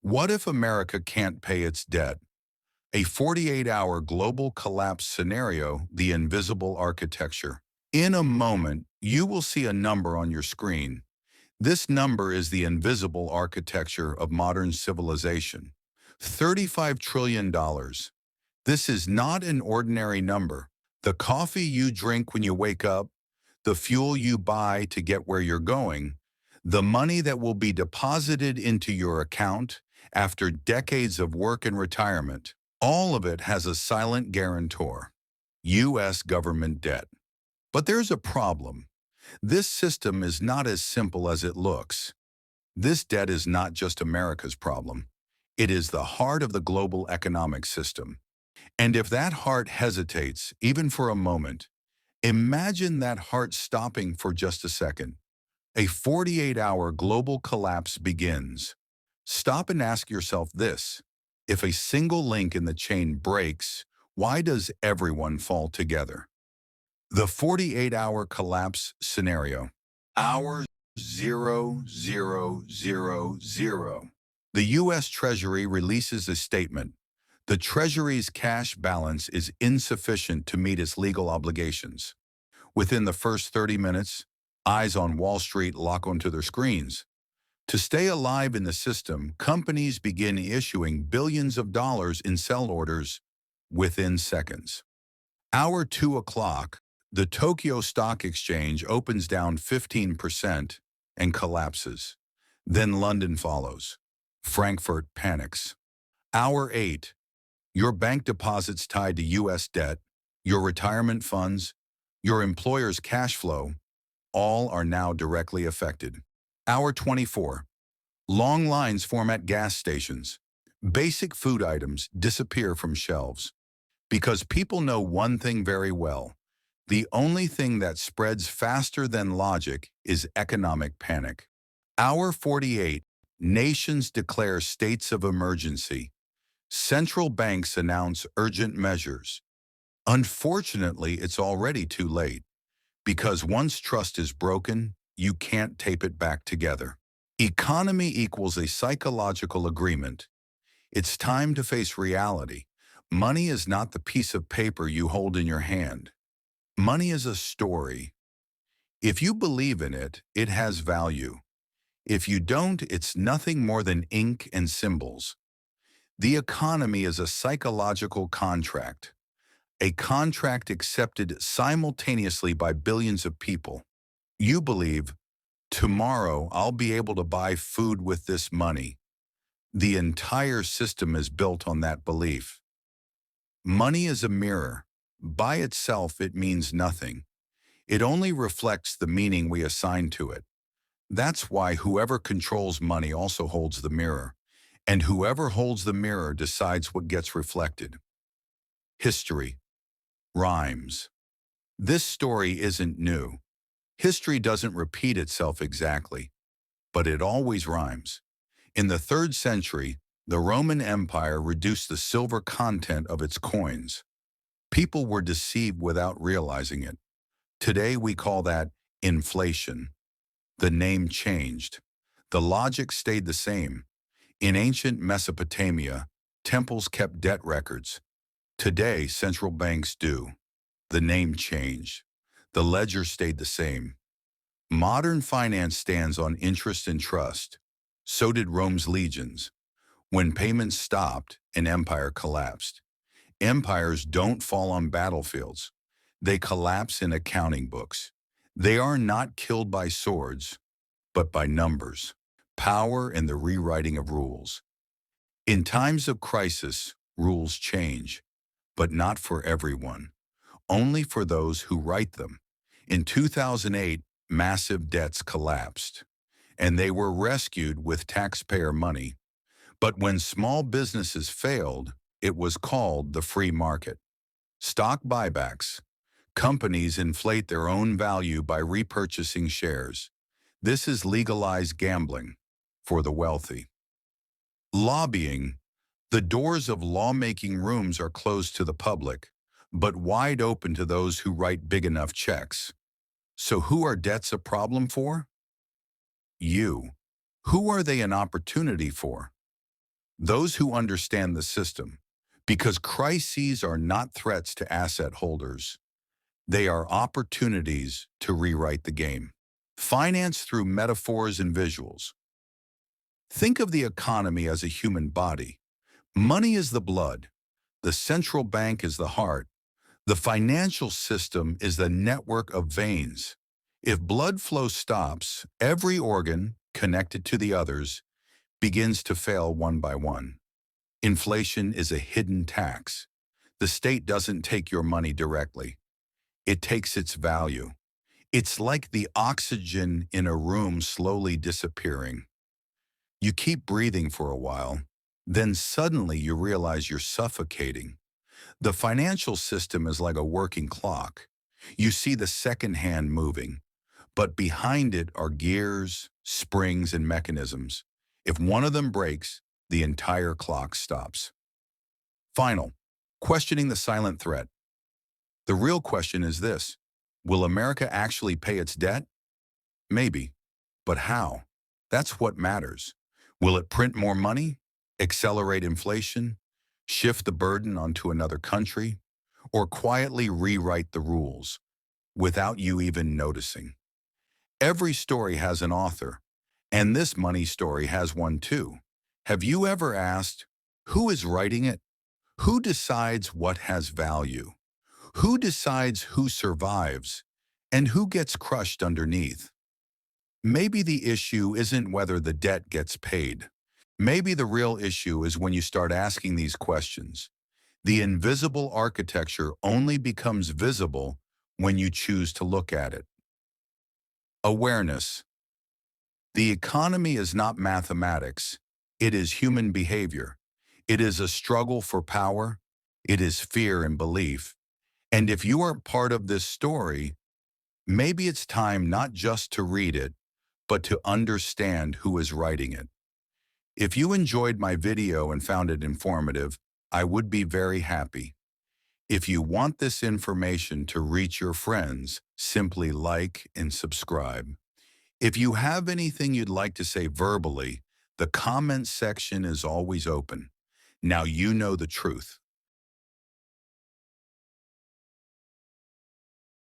What if America can't pay its debt? A 48-hour global collapse scenario, the invisible architecture. In a moment, you will see a number on your screen. This number is the invisible architecture of modern civilization. $35 trillion. dollars. This is not an ordinary number. The coffee you drink when you wake up, the fuel you buy to get where you're going, the money that will be deposited into your account after decades of work and retirement, all of it has a silent guarantor, U.S. government debt. But there's a problem. This system is not as simple as it looks. This debt is not just America's problem. It is the heart of the global economic system. And if that heart hesitates, even for a moment, imagine that heart stopping for just a second. A 48-hour global collapse begins. Stop and ask yourself this. If a single link in the chain breaks, why does everyone fall together? The 48-hour collapse scenario. Hour 0000. The U.S. Treasury releases a statement. The Treasury's cash balance is insufficient to meet its legal obligations. Within the first 30 minutes, eyes on Wall Street lock onto their screens. To stay alive in the system, companies begin issuing billions of dollars in sell orders within seconds. Hour 2 o'clock, the Tokyo Stock Exchange opens down 15% and collapses. Then London follows. Frankfurt panics. Hour 8, your bank deposits tied to U.S. debt, your retirement funds, your employer's cash flow, all are now directly affected. Hour 24. Long lines form at gas stations. Basic food items disappear from shelves. Because people know one thing very well. The only thing that spreads faster than logic is economic panic. Hour 48. Nations declare states of emergency. Central banks announce urgent measures. Unfortunately, it's already too late. Because once trust is broken, you can't tape it back together. Economy equals a psychological agreement. It's time to face reality. Money is not the piece of paper you hold in your hand. Money is a story. If you believe in it, it has value. If you don't, it's nothing more than ink and symbols. The economy is a psychological contract. A contract accepted simultaneously by billions of people. You believe, tomorrow I'll be able to buy food with this money. The entire system is built on that belief. Money is a mirror. By itself, it means nothing. It only reflects the meaning we assign to it. That's why whoever controls money also holds the mirror, and whoever holds the mirror decides what gets reflected. History. Rhymes. This story isn't new. History doesn't repeat itself exactly, but it always rhymes. In the 3rd century, the Roman Empire reduced the silver content of its coins. People were deceived without realizing it. Today we call that inflation. The name changed. The logic stayed the same. In ancient Mesopotamia, temples kept debt records. Today, central banks do. The name changed. The ledger stayed the same. Modern finance stands on interest and trust. So did Rome's legions. When payments stopped, an empire collapsed. Empires don't fall on battlefields. They collapse in accounting books. They are not killed by swords, but by numbers, power, and the rewriting of rules. In times of crisis, rules change, but not for everyone, only for those who write them. In 2008, massive debts collapsed, and they were rescued with taxpayer money. But when small businesses failed, it was called the free market. Stock buybacks. Companies inflate their own value by repurchasing shares. This is legalized gambling for the wealthy. Lobbying. The doors of lawmaking rooms are closed to the public, but wide open to those who write big enough checks. So who are debts a problem for? You. Who are they an opportunity for? those who understand the system, because crises are not threats to asset holders. They are opportunities to rewrite the game. Finance through metaphors and visuals. Think of the economy as a human body. Money is the blood. The central bank is the heart. The financial system is the network of veins. If blood flow stops, every organ connected to the others begins to fail one by one. Inflation is a hidden tax. The state doesn't take your money directly. It takes its value. It's like the oxygen in a room slowly disappearing. You keep breathing for a while, then suddenly you realize you're suffocating. The financial system is like a working clock. You see the second hand moving, but behind it are gears, springs, and mechanisms. If one of them breaks, the entire clock stops. Final, questioning the silent threat. The real question is this: will America actually pay its debt? Maybe. But how? That's what matters. Will it print more money? Accelerate inflation? Shift the burden onto another country? Or quietly rewrite the rules without you even noticing? Every story has an author, and this money story has one too. Have you ever asked, who is writing it? Who decides what has value? Who decides who survives? And who gets crushed underneath? Maybe the issue isn't whether the debt gets paid. Maybe the real issue is when you start asking these questions. The invisible architecture only becomes visible when you choose to look at it. Awareness. The economy is not mathematics. It is human behavior. It is a struggle for power. It is fear and belief. And if you are part of this story, maybe it's time not just to read it, but to understand who is writing it. If you enjoyed my video and found it informative, I would be very happy. If you want this information to reach your friends, simply like and subscribe. If you have anything you'd like to say verbally, the comment section is always open. Now you know the truth.